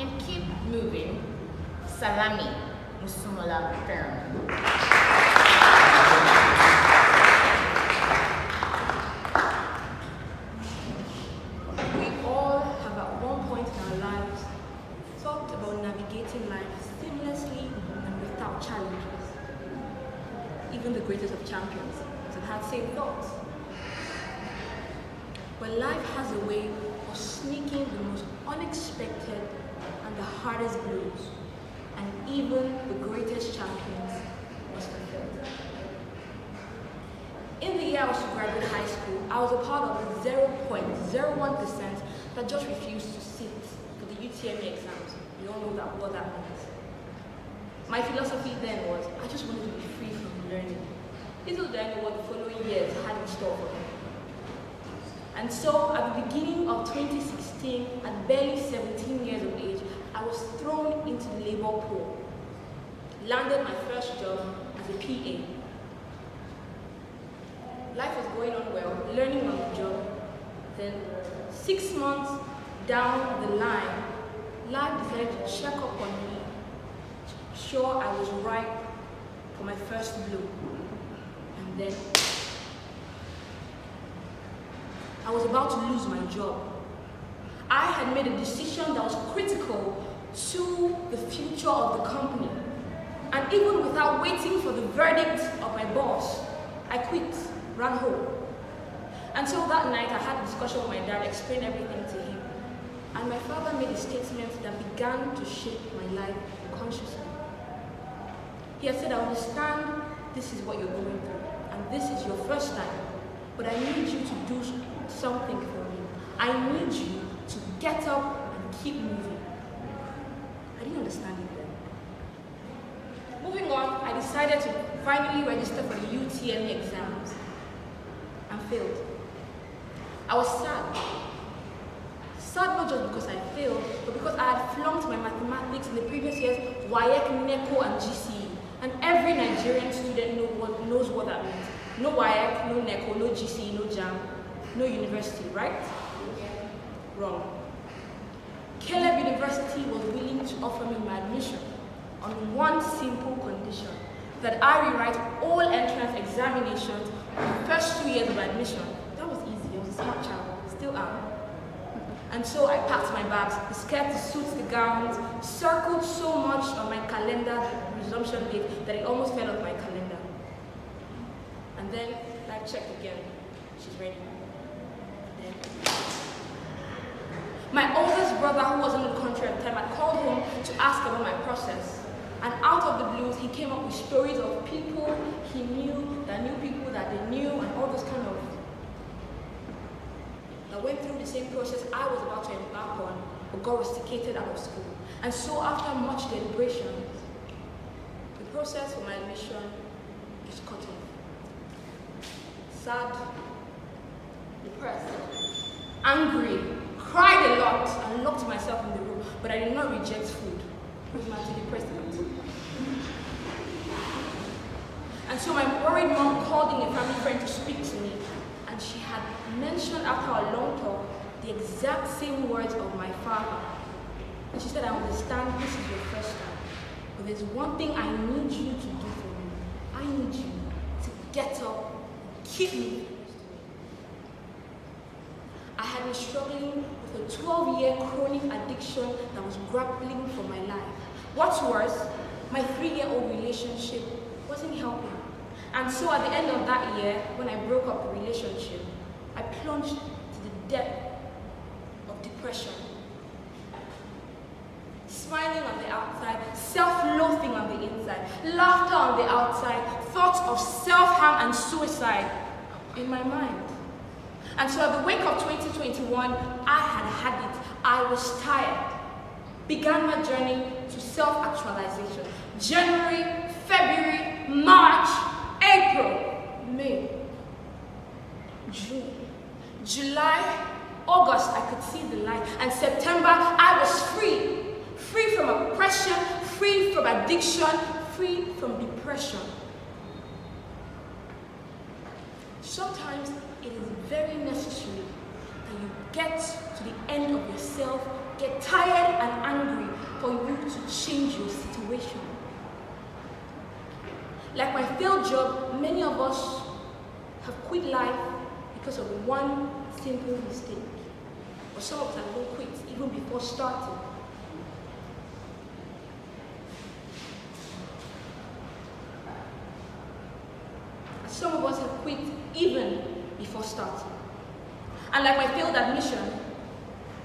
and keep moving. Salami, Musumola Feranmi. We all have at one point in our lives thought about navigating life seamlessly and without challenges. Even the greatest of champions have had same thoughts. But life has a way of sneaking the most unexpected and the hardest blows, and even the greatest champions must have failed. In the year I was to graduate high school, I was a part of the 0.01% that just refused to sit for the UTME exams. You all know what that means. My philosophy then was, I just wanted to be free from learning. Little did I know what the following years had in store for me. And so, at the beginning of 2016, at barely 17 years of age, I was thrown into the labor pool. Landed my first job as a PA. Life was going on well, learning on the job. Then, 6 months down the line, life decided to check up on me, to ensure I was right for my first blow. And then, I was about to lose my job. I had made a decision that was critical to the future of the company. And even without waiting for the verdict of my boss, I quit, ran home. Until that night, I had a discussion with my dad, explained everything to him. And my father made a statement that began to shape my life consciously. He had said, I understand this is what you're going through, and this is your first time, but I need you to do something for me. I need you to get up and keep moving. I didn't understand it then. Moving on, I decided to finally register for the UTME exams and failed. I was sad. Sad not just because I failed, but because I had flunked my mathematics in the previous years, WAEC, NECO, and GCE. And every Nigerian student knows what that means. No WAEC, no NECO, no GCE, no JAM, no university, right? Wrong. Caleb University was willing to offer me my admission on one simple condition, that I rewrite all entrance examinations for the first 2 years of admission. That was easy, I was a smart child, still am. And so I packed my bags, the skirt, the suits, the gowns, circled so much on my calendar, the resumption date, that it almost fell off my calendar. And then I checked again, she's ready. And then my oldest brother, who was in the country at the time, I called home to ask about my process. And out of the blues, he came up with stories of people he knew, that knew people that they knew, and all those kind of that went through the same process I was about to embark on, but got rusticated out of school. And so after much deliberation, the process for my admission is cut off. Sad, depressed, angry, cried a lot, and locked myself in the room, but I did not reject food. I was antidepressant. And so my worried mom called in a family friend to speak to me, and she had mentioned after our long talk the exact same words of my father. And she said, I understand this is your first time, but there's one thing I need you to do for me. I need you to get up, keep moving. I had been struggling with a 12-year chronic addiction that was grappling for my life. What's worse, my 3-year-old relationship wasn't helping. And so at the end of that year, when I broke up the relationship, I plunged to the depth of depression. Smiling on the outside, self-loathing on the inside, laughter on the outside, thoughts of self-harm and suicide in my mind. And so at the wake of 2021, I had it. I was tired. Began my journey to self-actualization. January, February, March, April, May, June, July, August, I could see the light. And September, I was free. Free from oppression, free from addiction, free from depression. Sometimes it is very necessary that you get to the end of yourself, get tired and angry, to change your situation. Like my failed job, many of us have quit life because of one simple mistake. Or some of us have even quit even before starting. Some of us have quit even before starting. And like my failed admission,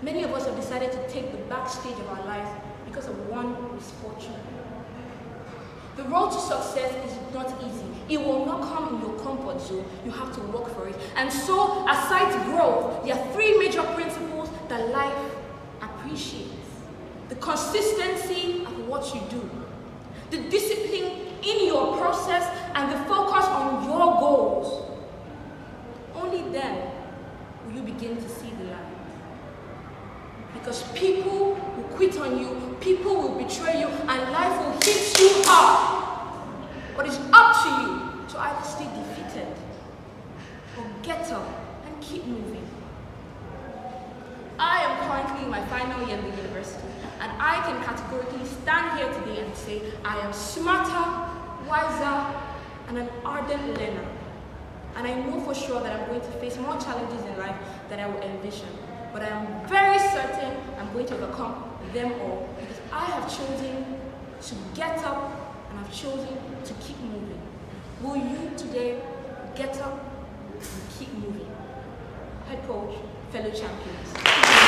many of us have decided to take the backstage of our lives because of one misfortune. The road to success is not easy. It will not come in your comfort zone. You have to work for it. And so, aside growth, there are three major principles that life appreciates. The consistency of what you do, the discipline in your process, and the focus on your goals. Only then will you begin to see the light. Because people will quit on you, people will betray you, and life will hit you hard. But it's up to you to either stay defeated or get up and keep moving. I am currently in my final year in the university, and I can categorically stand here today and say I am smarter, wiser, and an ardent learner. And I know for sure that I'm going to face more challenges in life than I will envision. But I am very certain I'm going to overcome them all because I have chosen to get up and I've chosen to keep moving. Will you today get up and keep moving? Head coach, fellow champions.